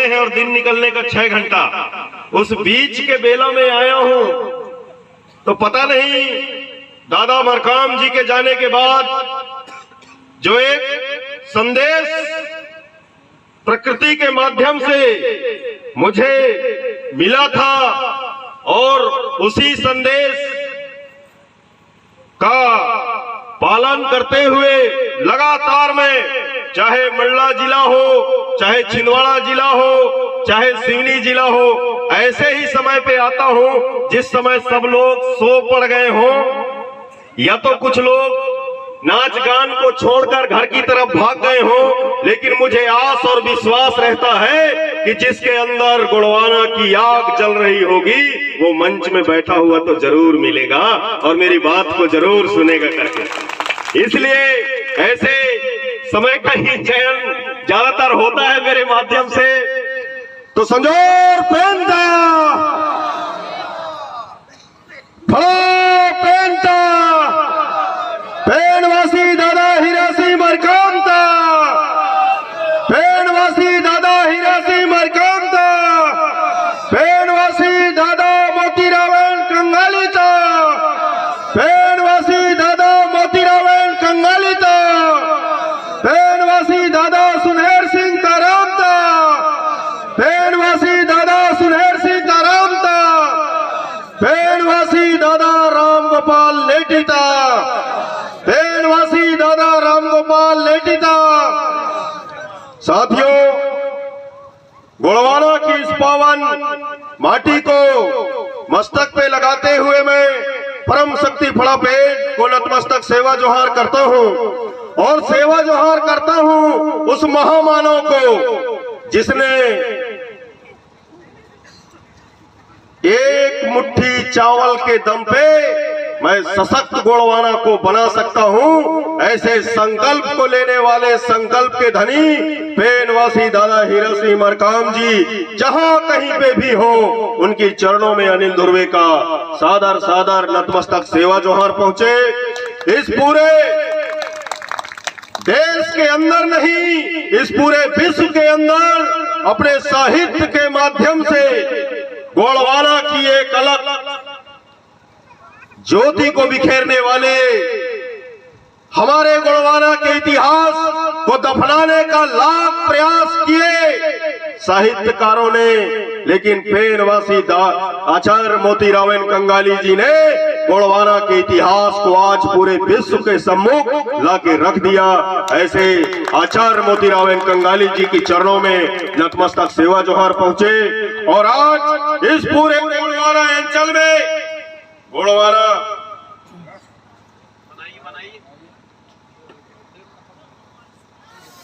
हैं और दिन निकलने का 6 घंटा, उस बीच के बेला में आया हूं। तो पता नहीं दादा मरकाम जी के जाने के बाद जो एक संदेश प्रकृति के माध्यम से मुझे मिला था, और उसी संदेश का पालन करते हुए लगातार मैं, चाहे मंडला जिला हो, चाहे छिंदवाड़ा जिला हो, चाहे सिवनी जिला हो, ऐसे ही समय पे आता हूं जिस समय सब लोग सो पड़ गए हों, या तो कुछ लोग नाच गान को छोड़कर घर की तरफ भाग गए हों। लेकिन मुझे आस और विश्वास रहता है कि जिसके अंदर गुणवाना की आग जल रही होगी वो मंच में बैठा हुआ तो जरूर मिलेगा और मेरी बात को जरूर सुनेगा करके। इसलिए ऐसे समय का ही चयन ज्यादातर होता है मेरे माध्यम से। तो संजोर पेंटा पेनवासी दादा हीरासी मरकामता, पेनवासी दादा हीरासी मरकामता, पेनवासी दादा मोतीरावण कंगालीता, पेनवासी दादा मोतीरावण कंगालीता, पेनवासी दादा सुनहर सिंह तारामता, पेनवासी दादा सुनहर सिंह तारामता, पेनवासी दादा राम गोपाल लेटीता, पेनवासी दादा राम गोपाल लेटीता। साथियों, गुणवाना की इस पावन माटी को मस्तक पे लगाते हुए मैं परम शक्ति फड़ा पेट को नतमस्तक सेवा जोहार करता हूँ, और सेवा जोहार करता हूँ उस महामानव को जिसने एक मुट्ठी चावल के दम पे मैं सशक्त गुणवाना को बना सकता हूं, ऐसे संकल्प को लेने वाले संकल्प के धनी पेनवासी दादा हीरा सिंह मरकाम जी जहां कहीं पे भी हो, उनकी चरणों में अनिल धुर्वे का सादर सादर नतमस्तक सेवा जोहार पहुंचे। इस पूरे देश के अंदर नहीं, इस पूरे विश्व के अंदर अपने साहित्य के माध्यम से गुणवाना की एक अलग ज्योति को बिखेरने वाले, हमारे गुणवाना के इतिहास को दफनाने का लाख प्रयास किए साहित्यकारों ने, लेकिन पेनवासी आचार्य मोतीरावण कंगाली जी ने गुणवाना के इतिहास को आज पूरे विश्व के सम्मुख लाके रख दिया। ऐसे आचार्य मोतीरावण कंगाली जी की चरणों में नतमस्तक सेवा जोहार पहुंचे। और आज इस पूरे गुणवाना अंचल में गुणवाना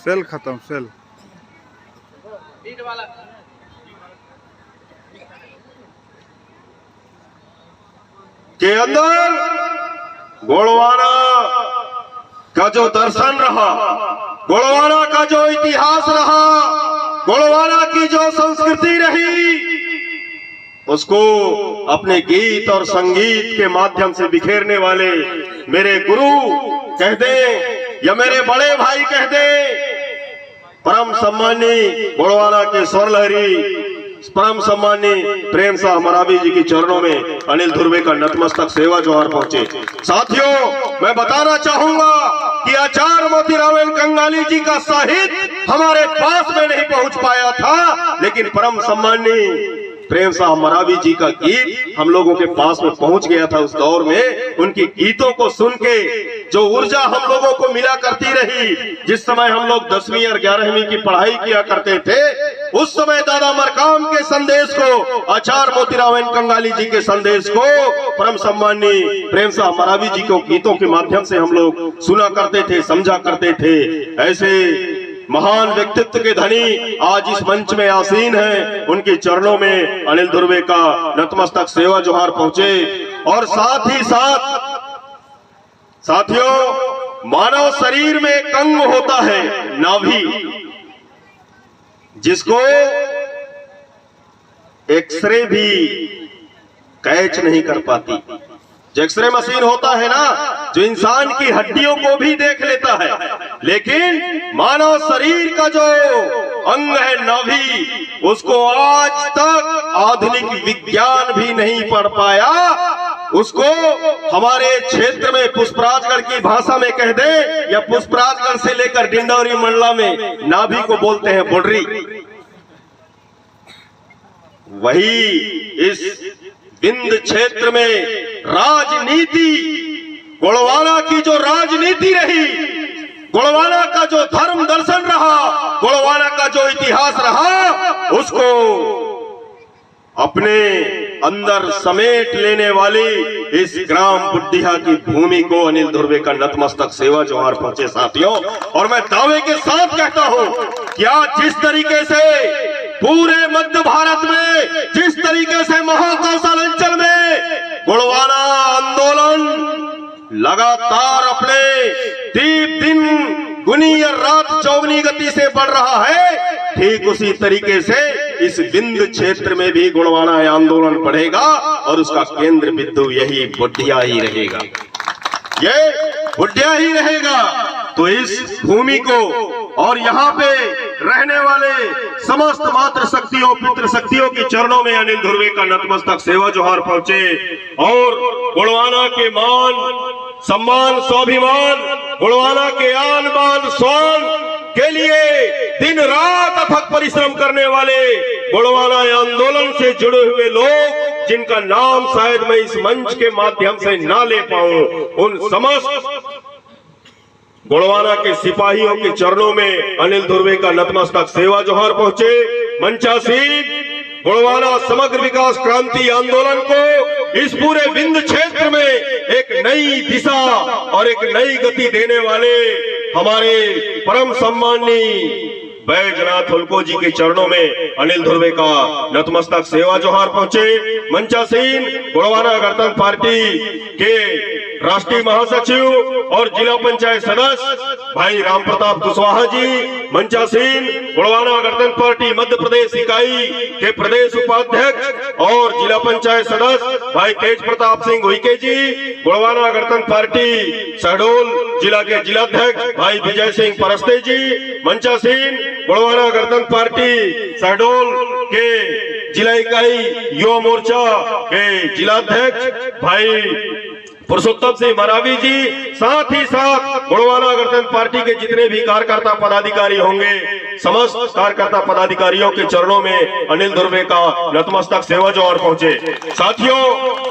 सेल खत्म, सेल के अंदर गुणवाना का जो दर्शन रहा, गुणवाना का जो इतिहास रहा, गुणवाना की जो संस्कृति रही, उसको अपने गीत और संगीत के माध्यम से बिखेरने वाले मेरे गुरु कह दे या मेरे बड़े भाई कह दे, परम सम्मानी गुणवाना के स्वर लहरी परम सम्मानी प्रेम शाह मरावी जी की चरणों में अनिल धुर्वे का नतमस्तक सेवा जोहार पहुंचे। साथियों, मैं बताना चाहूंगा कि आचार्य मोतीरावण कंगाली जी का साहित्य हमारे पास में नहीं पहुंच पाया था, लेकिन परम सम्मानी प्रेम शाह मरावी जी का गीत हम लोगों के पास में पहुंच गया था। उस दौर में उनकी गीतों को सुन के जो ऊर्जा हम लोगों को मिला करती रही, जिस समय हम लोग 10वीं और 11वीं की पढ़ाई किया करते थे, उस समय दादा मरकाम के संदेश को, आचार्य मोतीरावण कंगाली जी के संदेश को परम सम्मानी प्रेम शाह मरावी जी को गीतों के माध्यम से हम लोग सुना करते थे, समझा करते थे। ऐसे महान व्यक्तित्व के धनी आज इस मंच में आसीन हैं, उनके चरणों में अनिल धुर्वे का नतमस्तक सेवा जोहार पहुंचे। और साथ ही साथ साथियों, मानव शरीर में एक अंग होता है नाभि, जिसको एक्सरे भी कैच नहीं कर पाती। जो एक्सरे मशीन होता है ना, जो इंसान की हड्डियों को भी देख लेता है, लेकिन मानव शरीर का जो अंग है नाभि, उसको आज तक आधुनिक विज्ञान भी नहीं पढ़ पाया। उसको हमारे क्षेत्र में पुष्पराजगढ़ की भाषा में कह दे या पुष्पराजगढ़ से लेकर डिंडौरी मंडला में नाभि को बोलते हैं बोडरी। वही इस विंध्य क्षेत्र में राजनीति, गोंडवाना की जो राजनीति रही, गोंडवाना का जो धर्म दर्शन रहा, गोंडवाना का जो इतिहास रहा, उसको अपने अंदर समेट लेने वाली इस ग्राम बुड्ढिया की भूमि को अनिल धुर्वे का नतमस्तक सेवा जोहार पहुंचे साथियों। और मैं दावे के साथ कहता हूं कि आज जिस तरीके से पूरे मध्य भारत में, जिस तरीके से महाकौशल अंचल में गोंडवाना आंदोलन लगातार अपने दीप दिन गुनी और रात चौगनी गति से बढ़ रहा है, ठीक उसी तरीके से इस विंध्य क्षेत्र में भी गोंडवाना आंदोलन बढ़ेगा और उसका केंद्र बिंदु यही बुड्ढिया ही रहेगा, ये बुड्ढिया ही रहेगा। तो इस भूमि को और यहाँ पे रहने वाले समस्त मातृ शक्तियों, पितृ शक्तियों की चरणों में अनिल धुर्वे का नतमस्तक सेवा जोहार पहुंचे और गोंडवाना के मान सम्मान स्वाभिमान, गोंडवाना के आन बान स्वान के लिए दिन रात अथक परिश्रम करने वाले गोंडवाना आंदोलन से जुड़े हुए लोग, जिनका नाम शायद मैं इस मंच के माध्यम से ना ले पाऊं, उन समस्त गोंडवाना के सिपाहियों के चरणों में अनिल धुर्वे का नतमस्तक सेवा जोहार पहुंचे। मंचासीन गोंडवाना समग्र विकास क्रांति आंदोलन को इस पूरे विंध्य क्षेत्र में एक नई दिशा और एक नई गति देने वाले हमारे परम सम्माननीय बैजनाथ हुल्को जी के चरणों में अनिल धुर्वे का नतमस्तक सेवा जोहार पहुंचे। मंचासीन गोंडवाना गणतंत्र पार्टी के राष्ट्रीय महासचिव और जिला पंचायत सदस्य भाई राम प्रताप कुशवाहा जी, मंचासीन गोंडवाना गणतंत्र पार्टी मध्य प्रदेश इकाई के प्रदेश उपाध्यक्ष और जिला पंचायत सदस्य भाई तेज प्रताप सिंह उइके जी, गोंडवाना गणतंत्र पार्टी शहडोल जिला के जिलाध्यक्ष भाई विजय सिंह परस्ते जी, मंचासीन गोंडवाना गणतंत्र पार्टी शहडोल के जिला इकाई युवा मोर्चा के जिलाध्यक्ष भाई पुरुषोत्तम सिंह मरावी जी, साथ ही साथ गोंडवाना गणतंत्र पार्टी के जितने भी कार्यकर्ता पदाधिकारी होंगे, समस्त कार्यकर्ता पदाधिकारियों के चरणों में अनिल धुर्वे का नतमस्तक सेवा जोहार पहुंचे। साथियों,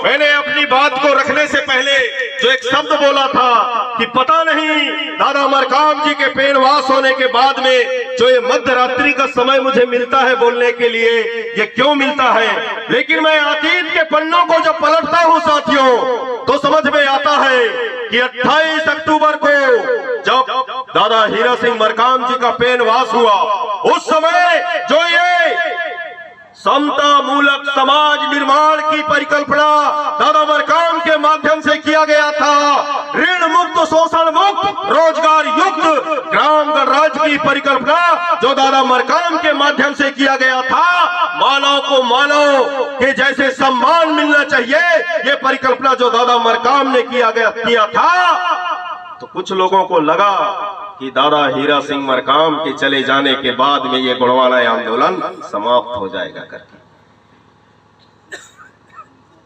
मैंने अपनी बात को रखने से पहले जो एक शब्द बोला था कि पता नहीं दादा मरकाम जी के पेनवास होने के बाद में जो ये मध्य रात्रि का समय मुझे मिलता है बोलने के लिए, ये क्यों मिलता है, लेकिन मैं अतीत के पन्नों को जब पलटता हूँ साथियों, तो समझ में आता है कि 28 अक्टूबर को जब दादा हीरा सिंह मरकाम जी का पेनवास हुआ, उस समय जो ये समता मूलक समाज निर्माण की परिकल्पना दादा मरकाम के माध्यम से किया गया था, ऋण मुक्त, शोषण मुक्त, रोजगार युक्त ग्राम गणराज्य की परिकल्पना जो दादा मरकाम के माध्यम से किया गया था, मानव को मानव के जैसे सम्मान मिलना चाहिए, ये परिकल्पना जो दादा मरकाम ने किया था, तो कुछ लोगों को लगा कि दादा हीरा सिंह मरकाम के चले जाने के बाद में ये गोंडवाना आंदोलन समाप्त हो जाएगा करके।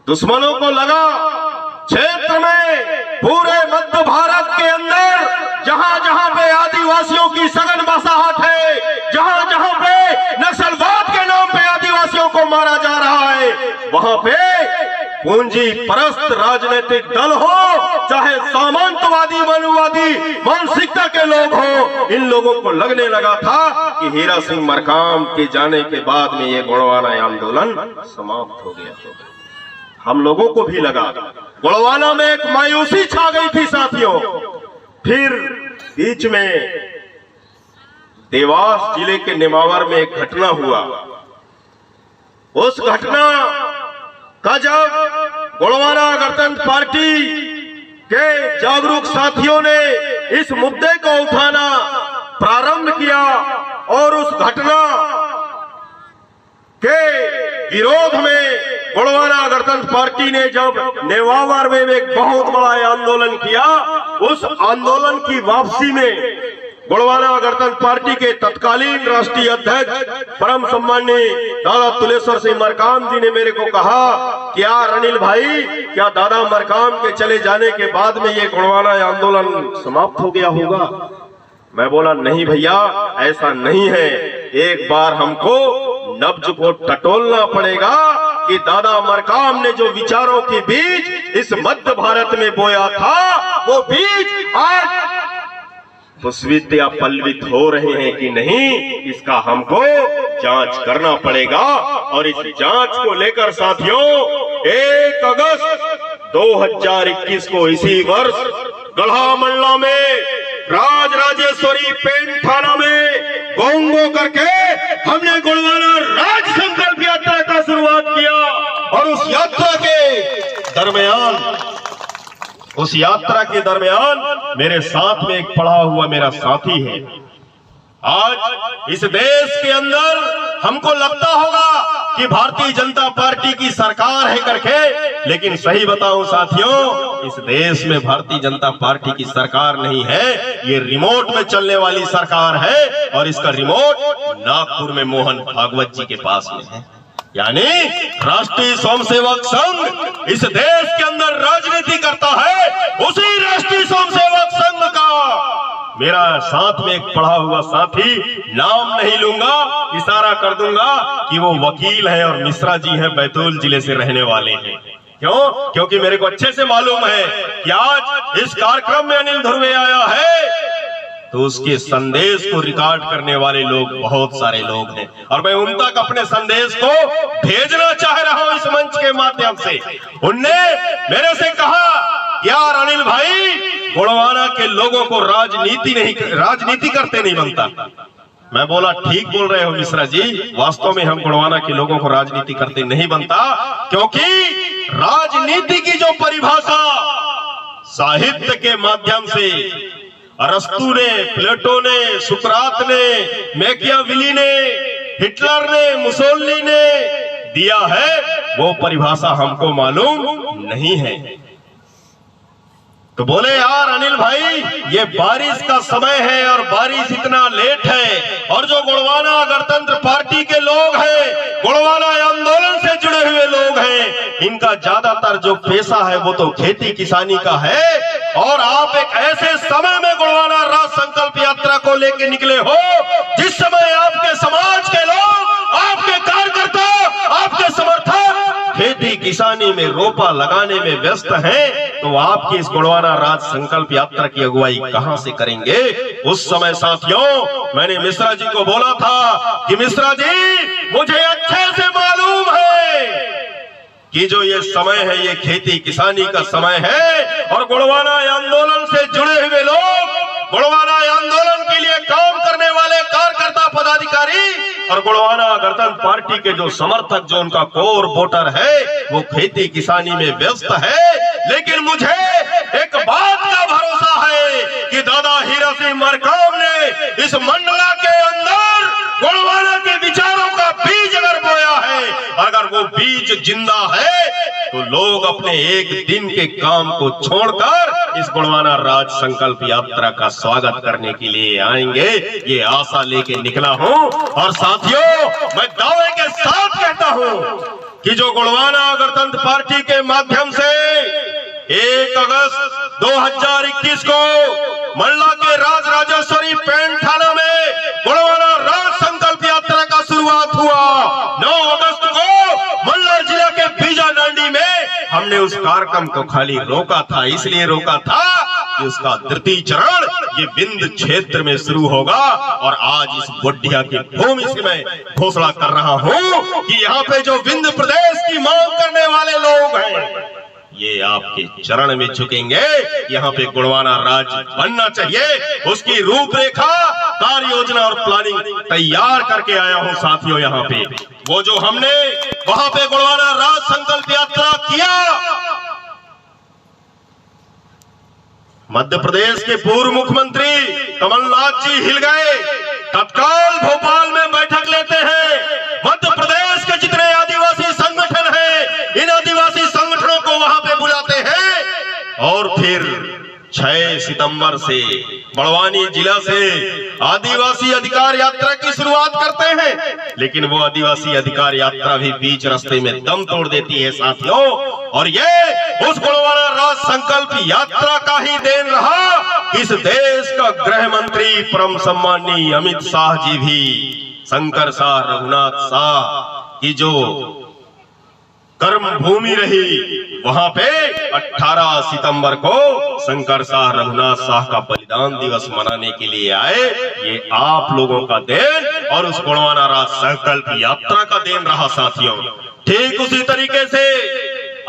दुश्मनों को लगा क्षेत्र में, पूरे मध्य भारत के अंदर जहां जहां पे आदिवासियों की सघन बसाहट है, जहां जहां पे नक्सलवाद के नाम पे आदिवासियों को मारा जा रहा है, वहां पे पूंजी परस्त राजनीतिक दल हो, चाहे सामंतवादी मनुवादी मानसिकता के लोग हो, इन लोगों को लगने लगा था कि हीरा सिंह मरकाम के जाने के बाद में ये गोंडवाना आंदोलन समाप्त हो गया। हम लोगों को भी लगा, गोंडवाना में एक मायूसी छा गई थी साथियों। फिर बीच में देवास जिले के नेमावर में एक घटना हुआ। उस घटना का जब गोंडवाना गणतंत्र पार्टी के जागरूक साथियों ने इस मुद्दे को उठाना प्रारंभ किया और उस घटना के विरोध में गोंडवाना गणतंत्र पार्टी ने जब नेमावर में एक बहुत बड़ा आंदोलन किया, उस आंदोलन की वापसी में गोड़वाना गणतंत्र पार्टी के तत्कालीन राष्ट्रीय अध्यक्ष परम सम्माननीय दादा तुलेश्वर सिंह मरकाम जी ने मेरे को कहा कि यार अनिल भाई, क्या दादा मरकाम के चले जाने के बाद में ये गोड़वाना आंदोलन समाप्त हो गया होगा? मैं बोला नहीं भैया, ऐसा नहीं है। एक बार हमको नब्ज को टटोलना पड़ेगा कि दादा मरकाम ने जो विचारों के बीज इस मध्य भारत में बोया था, वो बीज आज पुष्पित या पल्लवित हो रहे हैं कि नहीं, इसका हमको जांच करना पड़ेगा। और इस जांच को लेकर साथियों 1 अगस्त 2021 को इसी वर्ष गढ़ा मंडला में राजराजेश्वरी पेंट थाना में गोंगो करके हमने गोड़वाना राज संकल्प यात्रा का शुरुआत किया। और उस यात्रा के दरमियान मेरे साथ में एक पढ़ा हुआ मेरा साथी है। आज इस देश के अंदर हमको लगता होगा कि भारतीय जनता पार्टी की सरकार है करके, लेकिन सही बताऊं साथियों, इस देश में भारतीय जनता पार्टी की सरकार नहीं है, ये रिमोट में चलने वाली सरकार है। और इसका रिमोट नागपुर में मोहन भागवत जी के पास में है। यानी राष्ट्रीय स्वयंसेवक संघ इस देश के अंदर राजनीति करता है। उसी राष्ट्रीय स्वयंसेवक संघ का मेरा साथ में एक पढ़ा हुआ साथी, नाम नहीं लूंगा, इशारा कर दूंगा कि वो वकील है और मिश्रा जी हैं, बैतूल जिले से रहने वाले हैं। क्यों? क्योंकि मेरे को अच्छे से मालूम है कि आज इस कार्यक्रम में अनिल धुर्वे आया है तो उसके संदेश को रिकॉर्ड करने वाले लोग बहुत सारे लोग हैं। और मैं उन तक अपने संदेश को भेजना चाह रहा हूं इस मंच के माध्यम से। उनने मेरे से कहा, यार अनिल भाई, गोड़वाना के लोगों को राजनीति करते नहीं बनता। मैं बोला ठीक बोल रहे हो मिश्रा जी, वास्तव में हम गोड़वाना के लोगों को राजनीति करते नहीं बनता, क्योंकि राजनीति की जो परिभाषा साहित्य के माध्यम से अरस्तु ने, प्लेटो ने, सुकरात ने, मैकियावेली ने, हिटलर ने, मुसोलिनी ने दिया है, वो परिभाषा हमको मालूम नहीं है। तो बोले यार अनिल भाई, ये बारिश का समय है और बारिश इतना लेट है, और जो गोड़वाना गणतंत्र पार्टी के लोग हैं, गोड़वाना आंदोलन से जुड़े हुए लोग हैं, इनका ज्यादातर जो पेशा है वो तो खेती किसानी का है। और आप एक ऐसे समय में गोड़वाना राज संकल्प यात्रा को लेके निकले हो जिस समय आपके समाज के लोग, आपके कार्यकर्ता, आपके समर्थक खेती किसानी में रोपा लगाने में व्यस्त हैं, तो आपकी इस गोड़वाना राज संकल्प यात्रा की अगुवाई कहां से करेंगे? उस समय साथियों मैंने मिश्रा जी को बोला था कि मिश्रा जी, मुझे अच्छे से मालूम है कि जो ये समय है ये खेती किसानी का समय है, और गोड़वाना आंदोलन से जुड़े हुए लोग, गोड़वाना आंदोलन के लिए काम करने वाले कार्यकर्ता पदाधिकारी और गोड़वाना गणतंत्र पार्टी के जो समर्थक, जो उनका कोर वोटर है, वो खेती किसानी में व्यस्त है। लेकिन मुझे एक बात का भरोसा है कि दादा हीरा सिंह मरकाम ने इस मंडला के अंदर गोड़वाना के विचारों का बीज अगर बोया है, अगर वो बीज जिंदा है, तो लोग अपने एक दिन के काम को छोड़कर इस गोड़वाना राज संकल्प यात्रा का स्वागत करने के लिए आएंगे, ये आशा लेके निकला हूं। और साथियों, मैं दावे के साथ कहता हूं कि जो गोड़वाना गणतंत्र पार्टी के माध्यम से 1 अगस्त 2021 को मंडला के राजराजेश्वरी पेंट थाना में गोड़वाना राज संकल्प यात्रा का शुरुआत हुआ, 9 अगस्त को मंडला जिला के बीजा डांडी में हमने उस कार्यक्रम को खाली रोका था, इसलिए रोका था कि उसका तृतीय चरण ये विंध्य क्षेत्र में शुरू होगा। और आज इस बोडिया की भूमि से मैं घोषणा कर रहा हूं कि यहाँ पे जो विंध्य प्रदेश की मांग करने वाले लोग हैं, ये आपके चरण में झुकेंगे। यहाँ पे गोड़वाना राज बनना चाहिए, उसकी रूपरेखा, कार्य योजना और प्लानिंग तैयार करके आया हूँ साथियों। यहाँ पे वो जो हमने वहां पे गोड़वाना राज संकल्प यात्रा किया, मध्य प्रदेश के पूर्व मुख्यमंत्री कमलनाथ जी हिल गए, तत्काल भोपाल में बैठक लेते हैं। मध्य प्रदेश के जितने आदिवासी संगठन हैं, इन आदिवासी संगठनों को वहां पे बुलाते हैं, और फिर 6 सितंबर सितंबर से बड़वानी जिला से आदिवासी अधिकार यात्रा की शुरुआत करते हैं, लेकिन वो आदिवासी अधिकार यात्रा भी बीच रास्ते में दम तोड़ देती है साथियों। और ये उस गोंडवाना राज संकल्प यात्रा का ही देन रहा। इस देश का गृह मंत्री परम सम्माननीय अमित शाह जी भी शंकर शाह रघुनाथ शाह की जो कर्म भूमि रही, वहां पे 18 सितंबर को शंकर शाह रघुनाथ शाह का बलिदान दिवस मनाने के लिए आए। ये आप लोगों का देन और उस गोंडवाना राज संकल्प यात्रा का देन रहा साथियों। ठीक उसी तरीके से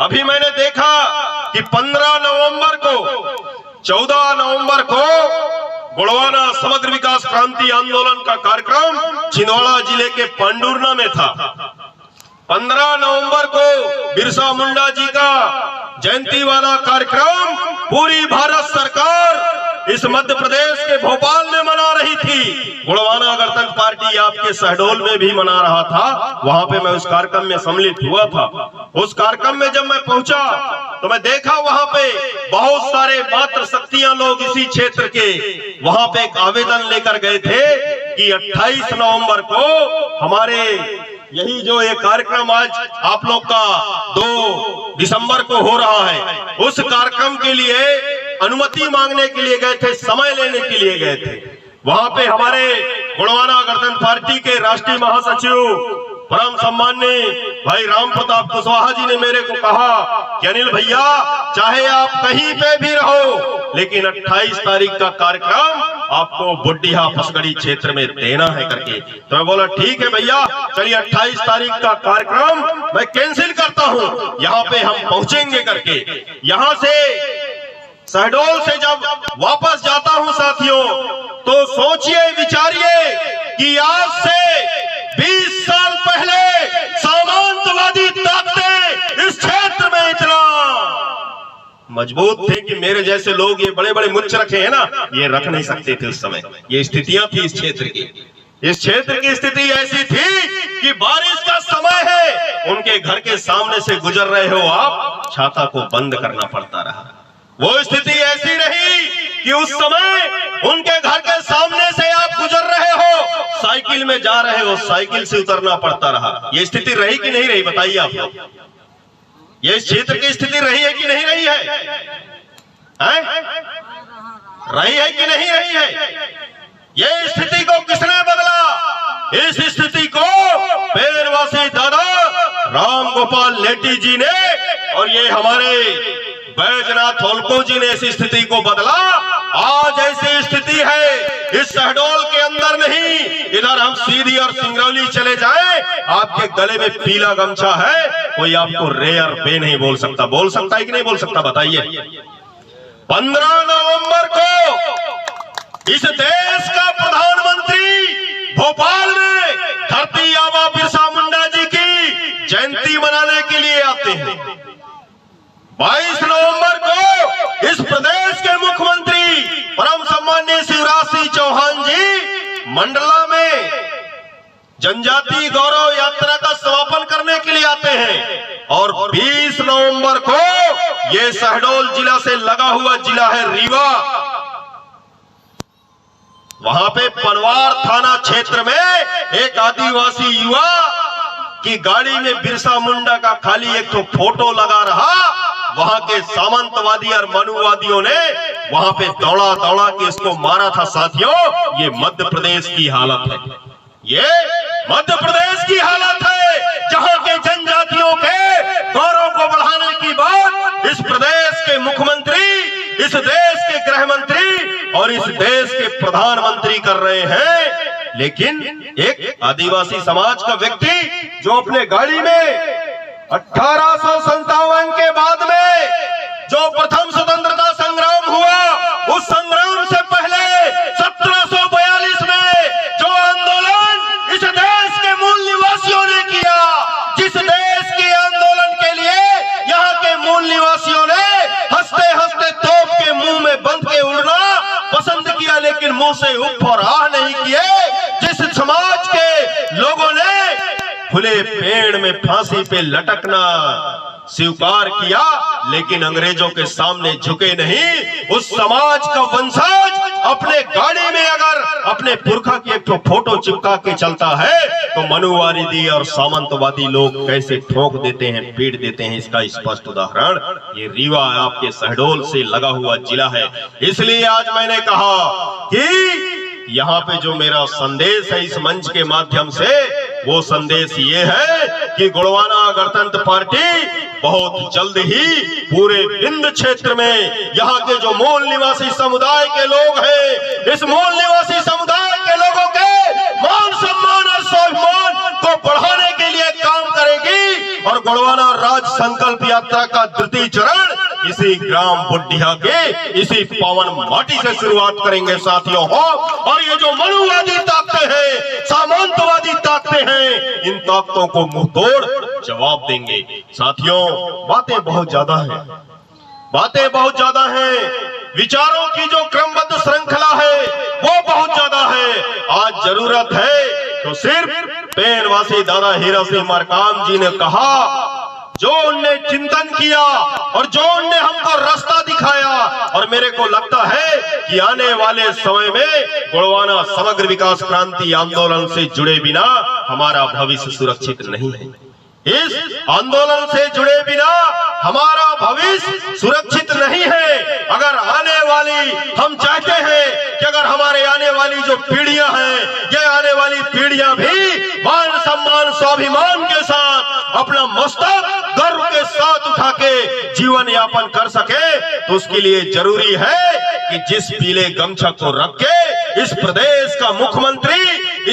अभी मैंने देखा कि 15 नवंबर को 14 नवंबर को गोंडवाना समग्र विकास क्रांति आंदोलन का कार्यक्रम छिंदवाड़ा जिले के पंडुरना में था। 15 नवंबर को बिरसा मुंडा जी का जयंती वाला कार्यक्रम पूरी भारत सरकार इस मध्य प्रदेश के भोपाल में मना रही थी। गोंडवाना गणतंत्र पार्टी आपके शहडोल में भी मना रहा था। वहां पे मैं उस कार्यक्रम में सम्मिलित हुआ था। उस कार्यक्रम में जब मैं पहुंचा तो मैं देखा वहां पे बहुत सारे मातृ शक्तियां लोग इसी क्षेत्र के वहां पे एक आवेदन लेकर गए थे कि 28 नवंबर को हमारे यही जो ये कार्यक्रम आज आप लोग का 2 दिसंबर को हो रहा है, उस कार्यक्रम के लिए अनुमति मांगने के लिए गए थे, समय लेने के लिए गए थे। वहां पे हमारे गोंडवाना गणतंत्र पार्टी के राष्ट्रीय महासचिव परम सम्माननीय भाई राम प्रताप कुशवाहा जी ने मेरे को कहा कि अनिल भैया चाहे आप कहीं पे भी रहो, लेकिन 28 तारीख का कार्यक्रम आपको बुड्ढिया फसगड़ी क्षेत्र में देना है करके। तो मैं बोला ठीक है भैया, चलिए 28 तारीख का कार्यक्रम मैं कैंसिल करता हूं, यहाँ पे हम पहुंचेंगे करके। यहाँ से शहडोल से जब वापस जाता हूं साथियों, तो सोचिए विचारिए कि आज से 20 साल पहले सामंतवादी ताकतें इस क्षेत्र में इतना मजबूत थे कि मेरे जैसे लोग ये बड़े बड़े मुच्छ रखे हैं ना, ये रख नहीं सकते थे उस समय। ये स्थितियां थी इस क्षेत्र की। इस क्षेत्र की स्थिति ऐसी थी कि बारिश का समय है, उनके घर के सामने से गुजर रहे हो आप, छाता को बंद करना पड़ता रहा। वो स्थिति ऐसी रही कि उस समय उनके घर के सामने से आप गुजर रहे हो, साइकिल में जा रहे हो, साइकिल से उतरना पड़ता रहा। ये स्थिति रही कि नहीं रही बताइए आप लोग? ये क्षेत्र की स्थिति रही है कि नहीं रही है? रही है कि नहीं रही है? ये स्थिति को किसने बदला? इस स्थिति को पेड़वासी दादा राम गोपाल लेटी जी ने और ये हमारे बैजनाथ होलको जी ने इस स्थिति को बदला। आज ऐसी स्थिति है इस शहडोल के अंदर नहीं, इधर हम सीधी और सिंगरौली चले जाएं, आपके गले में पीला गमछा है, कोई आपको रे और बे नहीं बोल सकता। बोल सकता है कि नहीं बोल सकता बताइए? 15 नवंबर को इस देश का प्रधानमंत्री भोपाल में धरती आबा बिरसा मुंडा जी की जयंती मनाने के लिए आते हैं। 22 नवंबर को इस प्रदेश के मुख्यमंत्री परम सम्माननीय शिवराज सिंह चौहान जी मंडला में जनजाति गौरव यात्रा का समापन करने के लिए आते हैं। और 20 नवंबर को ये शहडोल जिला से लगा हुआ जिला है रीवा, वहां पे पनवार थाना क्षेत्र में एक आदिवासी युवा की गाड़ी में बिरसा मुंडा का खाली एक तो फोटो लगा रहा। वहां के सामंतवादी और मनुवादियों ने वहां पे दौड़ा दौड़ा के इसको मारा था साथियों। ये मध्य प्रदेश की हालत है, ये मध्य प्रदेश की हालत है, जहां के जनजातियों के गौरव को बढ़ाने की बात इस प्रदेश के मुख्यमंत्री, इस देश के गृह मंत्री और इस देश के प्रधानमंत्री कर रहे हैं। लेकिन एक आदिवासी समाज का व्यक्ति जो अपने गाड़ी में 1857 के बाद में जो प्रथम स्वतंत्रता संग्राम हुआ, उस संग्राम से पहले 1742 में जो आंदोलन इस देश के मूल निवासियों ने किया, जिस देश के आंदोलन के लिए यहाँ के मूल निवासियों ने हंसते हंसते तोप के मुंह में बंद के उड़ना पसंद किया, लेकिन मुंह से उफ और आह नहीं किए, जिस समाज के लोगों ने खुले पेड़ में फांसी पे लटकना स्वीकार किया, लेकिन अंग्रेजों के सामने झुके नहीं। उस समाज का वंशज अपने गाड़ी में अगर अपने पुरखा की एक तो फोटो चिपका के चलता है तो मनुवादी और सामंतवादी लोग कैसे ठोक देते हैं, पीट देते हैं, इसका स्पष्ट उदाहरण ये रीवा आपके शहडोल से लगा हुआ जिला है। इसलिए आज मैंने कहा कि यहाँ पे जो मेरा संदेश है इस मंच के माध्यम से, वो संदेश ये है कि गोंडवाना गणतंत्र पार्टी बहुत जल्द ही पूरे विंध्य क्षेत्र में यहाँ के जो मूल निवासी समुदाय के लोग हैं, इस मूल निवासी समुदाय के लोगों के मान सम्मान और स्वाभिमान को बढ़ाने के लिए काम करेगी। और गोंडवाना राज संकल्प यात्रा का द्वितीय चरण इसी ग्राम बुढ़िया के इसी पावन माटी से शुरुआत करेंगे साथियों हो। और ये जो मनुवादी ताकतें हैं, सामंतवादी ताकतें हैं, इन ताकतों को मुंह तोड़ जवाब देंगे। साथियों, बातें बहुत ज्यादा हैं, बातें बहुत ज्यादा हैं, विचारों की जो क्रमबद्ध श्रृंखला है वो बहुत ज्यादा है। आज जरूरत है तो सिर्फ पेनवासी दादा हीरा सिंह मरकाम जी ने कहा, जो उनने चिंतन किया और जो उनने हमको रास्ता दिखाया, और मेरे को लगता है कि आने वाले समय में गोंडवाना समग्र विकास क्रांति आंदोलन से जुड़े बिना हमारा भविष्य सुरक्षित नहीं है। इस आंदोलन से जुड़े बिना हमारा भविष्य सुरक्षित नहीं है। अगर आने वाली, हम चाहते हैं कि अगर हमारे आने वाली जो पीढ़ियां हैं, ये आने वाली पीढ़ियां भी मान सम्मान स्वाभिमान के साथ अपना मस्तक गर्व के साथ उठा के जीवन यापन कर सके, तो उसके लिए जरूरी है कि जिस पीले गमछा को रख के इस प्रदेश का मुख्यमंत्री,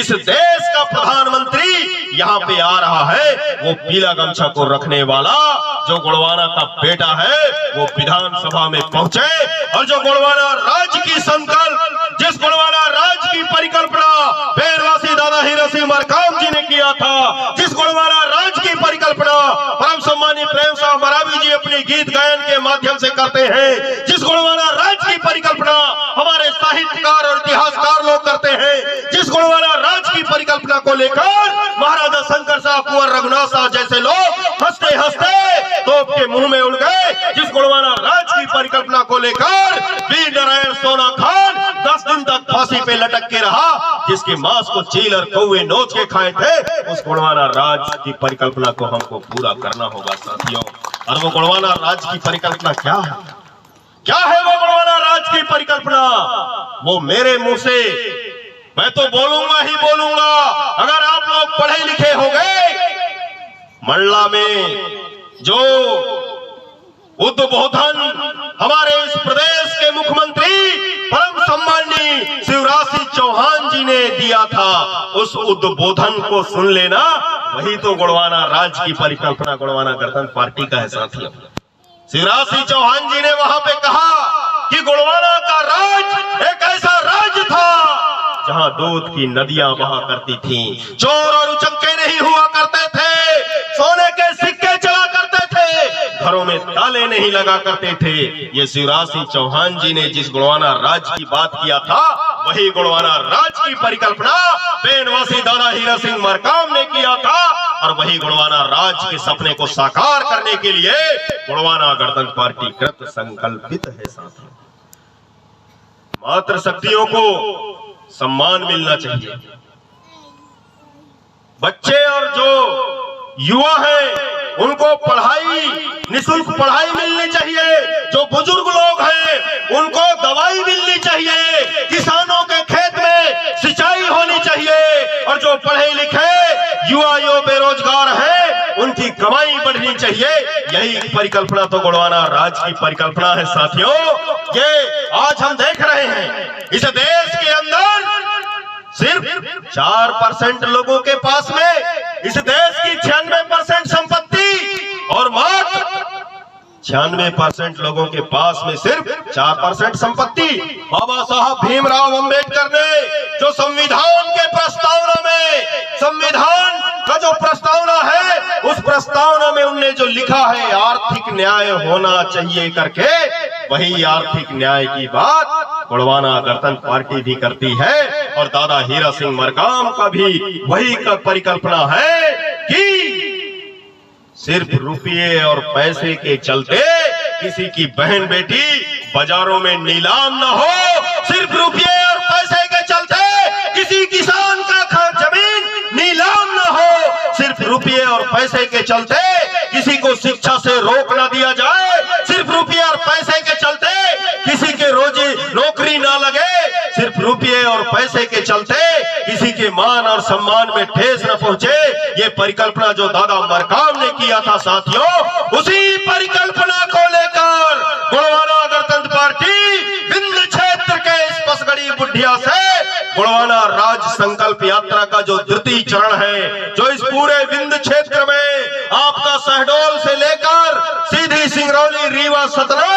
इस देश का प्रधानमंत्री यहाँ पे आ रहा है, वो पीला गमछा को रखने वाला जो गोंडवाना का बेटा है वो विधानसभा में पहुंचे। और जो गोंडवाना राज्य की संकल्प, जिस गोंडवाना राज्य की परिकल्पना पेनवासी दादा हीरा सिंह मरकाम जी ने किया था, जिस गोंडवाना राज्य की परिकल्पना परम सम्मानीय प्रेम साहब मरावी जी अपने गीत गायन के माध्यम से करते हैं, जिस गोंडवाना राज्य की परिकल्पना हमारे साहित्यकार और इतिहासकार लोग करते हैं, जिस गोंडवाना राज्य की परिकल्पना को लेकर महाराजा शंकर साहब, कुंवर रघुनाथ साहब जैसे लोग हंसते हंसते तोप के मुंह में उड़ गए, जिस गोंडवाना राज्य की परिकल्पना को लेकर वीर नारायण सोना खान 10 दिन तक फांसी पे लटक के रहा, जिसके मांस को चील और कौवे नोच के खाए थे, उस गोंडवाना राज्य की परिकल्पना को हमको पूरा करना होगा साथियों। और वो गोंडवाना राज्य की परिकल्पना क्या है? क्या है वो गोंडवाना राज्य की परिकल्पना? वो मेरे मुंह से मैं तो बोलूंगा ही बोलूंगा। अगर आप लोग पढ़े लिखे हो गए, मंडला में जो उद्बोधन हमारे इस प्रदेश के मुख्यमंत्री परम सम्माननीय शिवराज सिंह चौहान जी ने दिया था, उस उद्बोधन को सुन लेना, वही तो गोंडवाना राज्य की परिकल्पना गोंडवाना गणतंत्र पार्टी का है साथियों। शिवराज सिंह चौहान जी ने वहां पे कहा कि गोंडवाना का राज्य एक ऐसा राज्य था जहां दूध की नदियां बहा करती थीं, चोर और उचक्के नहीं हुआ करते थे, सोने के सिक्के चला करते थे, घरों में ताले नहीं लगा करते थे। ये शिवराज सिंह चौहान जी ने जिस गोंडवाना राज्य की बात किया था, वही गोंडवाना राज्य की परिकल्पना पेनवासी दादा हीरा सिंह मरकाम ने किया था। और वही गोंडवाना राज्य के सपने को साकार करने के लिए गोंडवाना गणतंत्र पार्टी कृत संकल्पित है साथियों। मातृशक्तियों को सम्मान मिलना चाहिए। बच्चे और जो युवा हैं उनको पढ़ाई, निःशुल्क पढ़ाई मिलनी चाहिए। जो बुजुर्ग लोग हैं उनको दवाई मिलनी चाहिए। किसानों के खेत में सिंचाई होनी चाहिए। और जो पढ़े लिखे युवा जो बेरोजगार हैं उनकी कमाई बढ़नी चाहिए। यही परिकल्पना तो गोंडवाना राज्य की परिकल्पना है साथियों। ये आज हम देख रहे हैं इस देश के अंदर सिर्फ 4% लोगों के पास में इस देश की 96% संपत्ति और मात्र 96% लोगों के पास में सिर्फ 4% संपत्ति। बाबा साहब भीमराव अंबेडकर ने जो संविधान के प्रस्तावना में, संविधान का जो प्रस्तावना है उस प्रस्तावना में उनने जो लिखा है आर्थिक न्याय होना चाहिए करके, वही आर्थिक न्याय की बात गोंडवाना गणतंत्र पार्टी भी करती है। और दादा हीरा सिंह मरकाम का भी वही परिकल्पना है कि सिर्फ रुपये और पैसे के चलते किसी की बहन बेटी बाजारों में नीलाम न हो, सिर्फ रुपये और पैसे के चलते किसी किसान का जमीन नीलाम न हो, सिर्फ रुपये और पैसे के चलते किसी को शिक्षा से रोक न दिया जाए, सिर्फ रुपये और पैसे के चलते किसी के रोजी नौकरी ना लगे, सिर्फ रुपये और पैसे के चलते किसी के मान और सम्मान में ठेस न पहुंचे। ये परिकल्पना जो दादा मरकाम ने किया था साथियों, उसी परिकल्पना को लेकर गोड़वाना गणतंत्र पार्टी विंध्य क्षेत्र के इस पसगड़ी बुढ़िया से गोड़वाना राज संकल्प यात्रा का जो द्वितीय चरण है, जो इस पूरे विंध्य क्षेत्र में आपका शहडोल से लेकर सीधी सिंगरौली रीवा सतना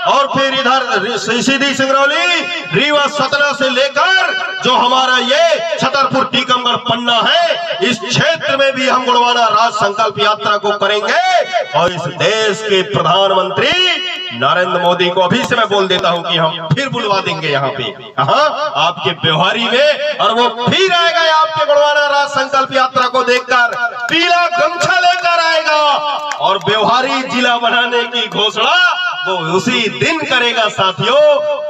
और फिर इधर सीधी सिंगरौली रीवा सतना से लेकर जो हमारा ये छतरपुर टीकमगढ़ पन्ना है, इस क्षेत्र में भी हम गोड़वाना राज संकल्प यात्रा को करेंगे। और इस देश के प्रधानमंत्री नरेंद्र मोदी को अभी से मैं बोल देता हूं कि हम फिर बुलवा देंगे यहाँ पे, आपके व्यवहारी में, और वो फिर आएगा आपके गोड़वाना राज संकल्प यात्रा को देखकर पीला गमछा लेकर आएगा और व्यवहारी जिला बनाने की घोषणा वो उसी दिन करेगा साथियों।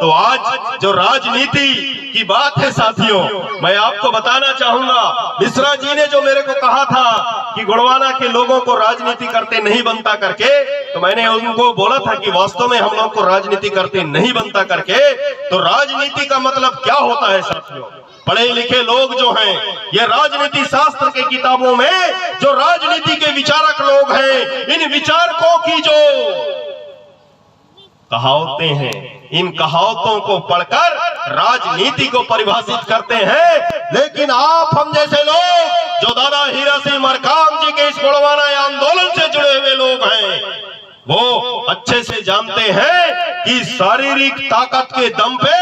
तो आज जो राजनीति की बात है साथियों, मैं आपको बताना चाहूंगा, मिश्रा जी ने जो मेरे को कहा था कि गोड़वाना के लोगों को राजनीति करते नहीं बनता करके, तो मैंने उनको बोला था कि वास्तव में हम लोग को राजनीति करते नहीं बनता करके। तो राजनीति का मतलब क्या होता है साथियों? पढ़े लिखे लोग जो हैं, ये राजनीति शास्त्र के किताबों में जो राजनीति के विचारक लोग हैं, इन विचारकों की जो कहावतें हैं, इन कहावतों को पढ़कर राजनीति को परिभाषित करते हैं। लेकिन आप हम जैसे लोग जो दादा हीरा सिंह मरकाम जी के इस गोड़वाना आंदोलन से जुड़े हुए लोग हैं, वो अच्छे से जानते हैं कि शारीरिक ताकत के दम पे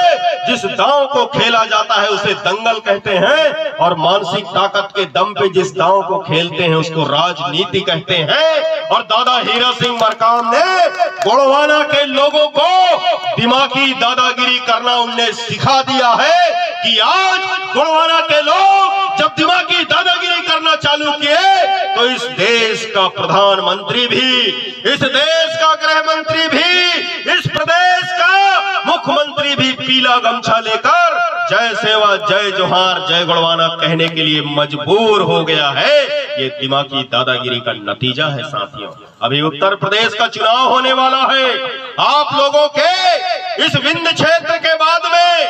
जिस दांव को खेला जाता है उसे दंगल कहते हैं, और मानसिक ताकत के दम पे जिस दांव को खेलते हैं उसको राजनीति कहते हैं। और दादा हीरा सिंह मरकाम ने गोड़वाना के लोगों को दिमागी दादागिरी करना उनने सिखा दिया है कि आज गोड़वाना के लोग जब दिमागी दादागिरी करना चालू किए तो इस देश का प्रधानमंत्री भी, इस देश का गृह मंत्री भी, इस प्रदेश का मुख्यमंत्री भी पीला गमछा लेकर जय सेवा जय जोहार जय गोड़वाना कहने के लिए मजबूर हो गया है। ये दिमागी दादागिरी का नतीजा है साथियों। अभी उत्तर प्रदेश का चुनाव होने वाला है। आप लोगों के इस विंध्य क्षेत्र के बाद में